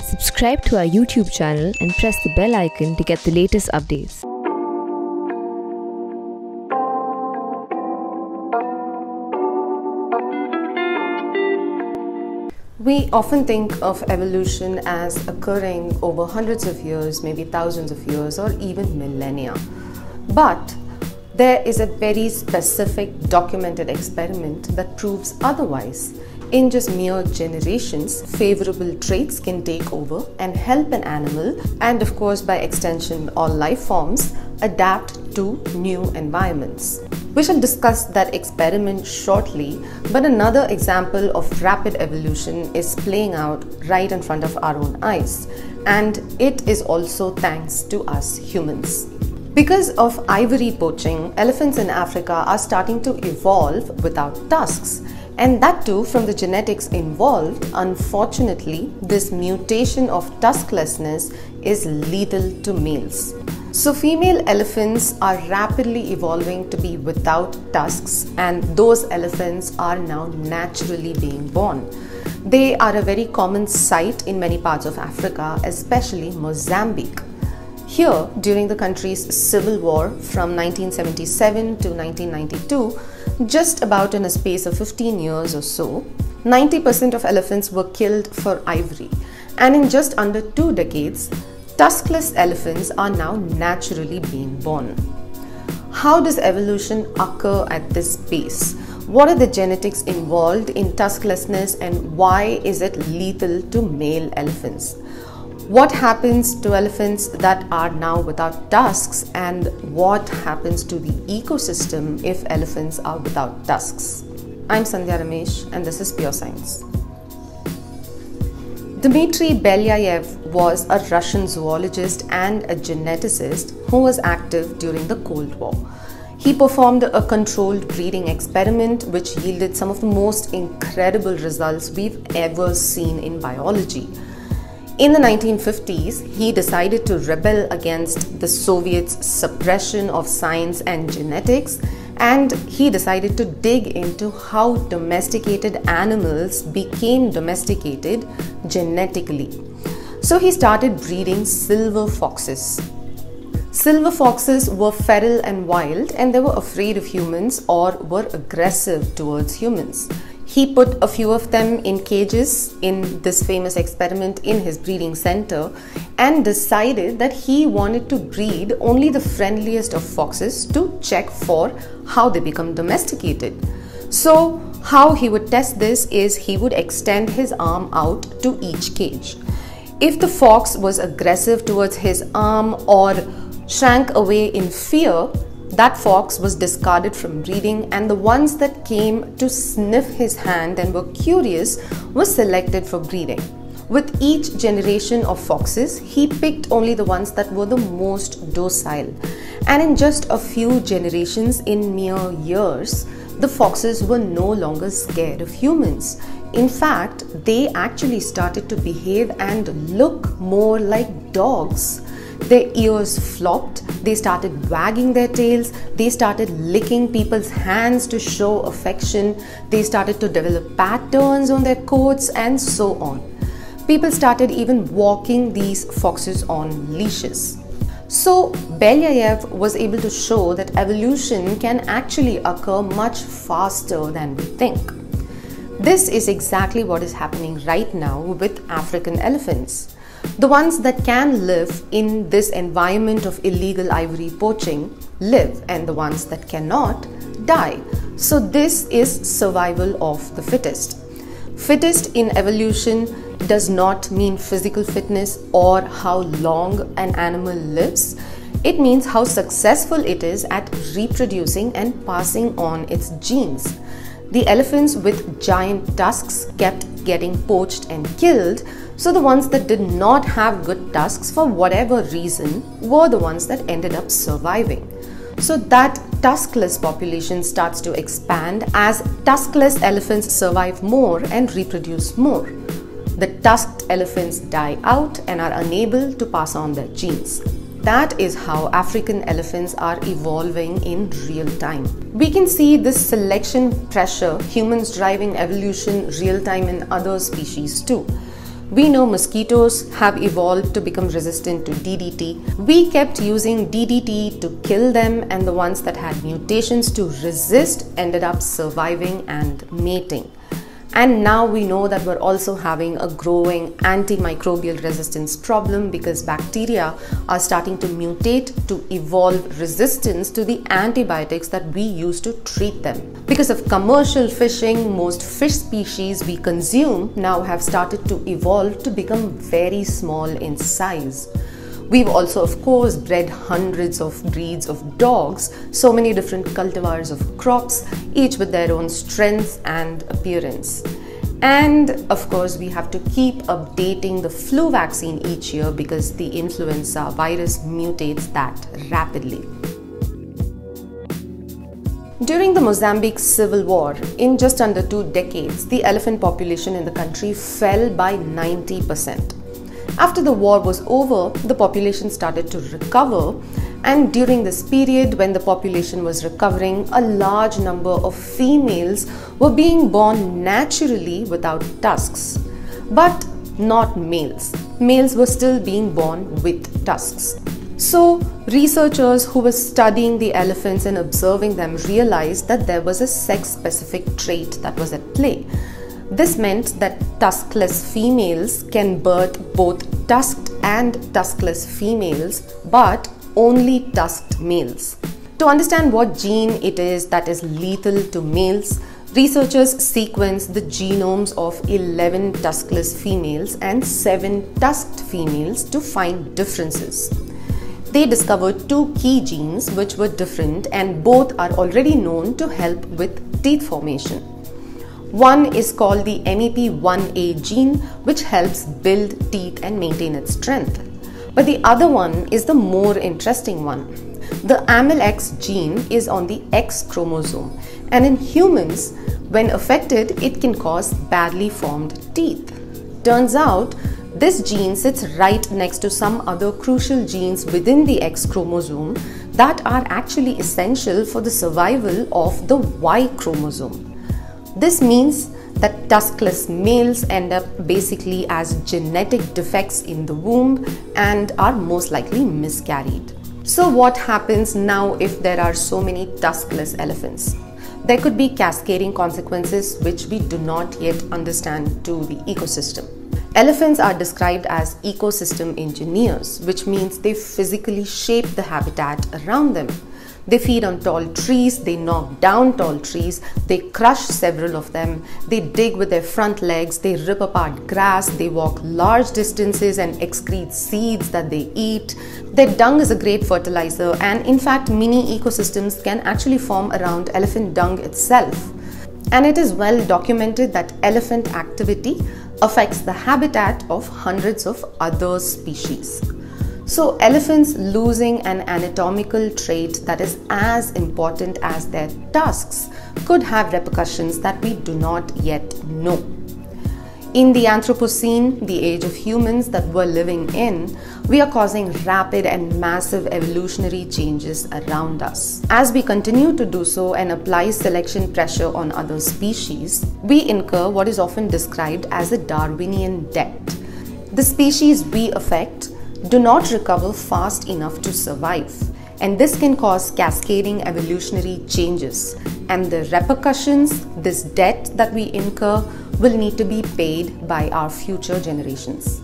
Subscribe to our YouTube channel and press the bell icon to get the latest updates. We often think of evolution as occurring over hundreds of years, maybe thousands of years, or even millennia. But there is a very specific documented experiment that proves otherwise. In just mere generations, favorable traits can take over and help an animal, and of course by extension all life forms, adapt to new environments. We shall discuss that experiment shortly, but another example of rapid evolution is playing out right in front of our own eyes, and it is also thanks to us humans. Because of ivory poaching, elephants in Africa are starting to evolve without tusks. And that too from the genetics involved. Unfortunately, this mutation of tusklessness is lethal to males. So female elephants are rapidly evolving to be without tusks, and those elephants are now naturally being born. They are a very common sight in many parts of Africa, especially Mozambique. Here, during the country's civil war from 1977 to 1992, just about in a space of 15 years or so, 90% of elephants were killed for ivory, and in just under 2 decades, tuskless elephants are now naturally being born. How does evolution occur at this pace? What are the genetics involved in tusklessness, and why is it lethal to male elephants? What happens to elephants that are now without tusks, and what happens to the ecosystem if elephants are without tusks? I'm Sandhya Ramesh, and this is Pure Science. Dmitry Belyayev was a Russian zoologist and a geneticist who was active during the Cold War. He performed a controlled breeding experiment which yielded some of the most incredible results we've ever seen in biology. In the 1950s, he decided to rebel against the Soviets' suppression of science and genetics, and he decided to dig into how domesticated animals became domesticated genetically. So he started breeding silver foxes. Silver foxes were feral and wild, and they were afraid of humans or were aggressive towards humans. He put a few of them in cages in this famous experiment in his breeding center and decided that he wanted to breed only the friendliest of foxes to check for how they become domesticated. So how he would test this is he would extend his arm out to each cage. If the fox was aggressive towards his arm or shrank away in fear, that fox was discarded from breeding, and the ones that came to sniff his hand and were curious were selected for breeding. With each generation of foxes, he picked only the ones that were the most docile. And in just a few generations, in mere years, the foxes were no longer scared of humans. In fact, they actually started to behave and look more like dogs. Their ears flopped, they started wagging their tails, they started licking people's hands to show affection, they started to develop patterns on their coats, and so on. People started even walking these foxes on leashes. So Belyayev was able to show that evolution can actually occur much faster than we think. This is exactly what is happening right now with African elephants. The ones that can live in this environment of illegal ivory poaching live, and the ones that cannot die. So this is survival of the fittest. Fittest in evolution does not mean physical fitness or how long an animal lives. It means how successful it is at reproducing and passing on its genes. The elephants with giant tusks kept getting poached and killed, so the ones that did not have good tusks for whatever reason were the ones that ended up surviving. So that tuskless population starts to expand as tuskless elephants survive more and reproduce more. The tusked elephants die out and are unable to pass on their genes. That is how African elephants are evolving in real time. We can see this selection pressure, humans driving evolution real time in other species too. We know mosquitoes have evolved to become resistant to DDT. We kept using DDT to kill them, and the ones that had mutations to resist ended up surviving and mating. And now we know that we're also having a growing antimicrobial resistance problem because bacteria are starting to mutate to evolve resistance to the antibiotics that we use to treat them. Because of commercial fishing, most fish species we consume now have started to evolve to become very small in size. We've also, of course, bred hundreds of breeds of dogs, so many different cultivars of crops, each with their own strengths and appearance. And of course, we have to keep updating the flu vaccine each year because the influenza virus mutates that rapidly. During the Mozambique Civil War, in just under 2 decades, the elephant population in the country fell by 90%. After the war was over, the population started to recover, and during this period when the population was recovering, a large number of females were being born naturally without tusks. But not males. Males were still being born with tusks. So, researchers who were studying the elephants and observing them realized that there was a sex-specific trait that was at play. This meant that tuskless females can birth both tusked and tuskless females, but only tusked males. To understand what gene it is that is lethal to males, researchers sequenced the genomes of 11 tuskless females and 7 tusked females to find differences. They discovered 2 key genes which were different, and both are already known to help with teeth formation. One is called the MEP1A gene, which helps build teeth and maintain its strength. But the other one is the more interesting one. The AMEL-X gene is on the X chromosome, and in humans, when affected, it can cause badly formed teeth. Turns out, this gene sits right next to some other crucial genes within the X chromosome that are actually essential for the survival of the Y chromosome. This means that tuskless males end up basically as genetic defects in the womb and are most likely miscarried. So what happens now if there are so many tuskless elephants? There could be cascading consequences which we do not yet understand to the ecosystem. Elephants are described as ecosystem engineers, which means they physically shape the habitat around them. They feed on tall trees, they knock down tall trees, they crush several of them, they dig with their front legs, they rip apart grass, they walk large distances and excrete seeds that they eat. Their dung is a great fertilizer, and in fact mini ecosystems can actually form around elephant dung itself. And it is well documented that elephant activity affects the habitat of hundreds of other species. So elephants losing an anatomical trait that is as important as their tusks could have repercussions that we do not yet know. In the Anthropocene, the age of humans that we're living in, we are causing rapid and massive evolutionary changes around us. As we continue to do so and apply selection pressure on other species, we incur what is often described as a Darwinian debt. The species we affect do not recover fast enough to survive, and this can cause cascading evolutionary changes, and the repercussions, this debt that we incur, will need to be paid by our future generations.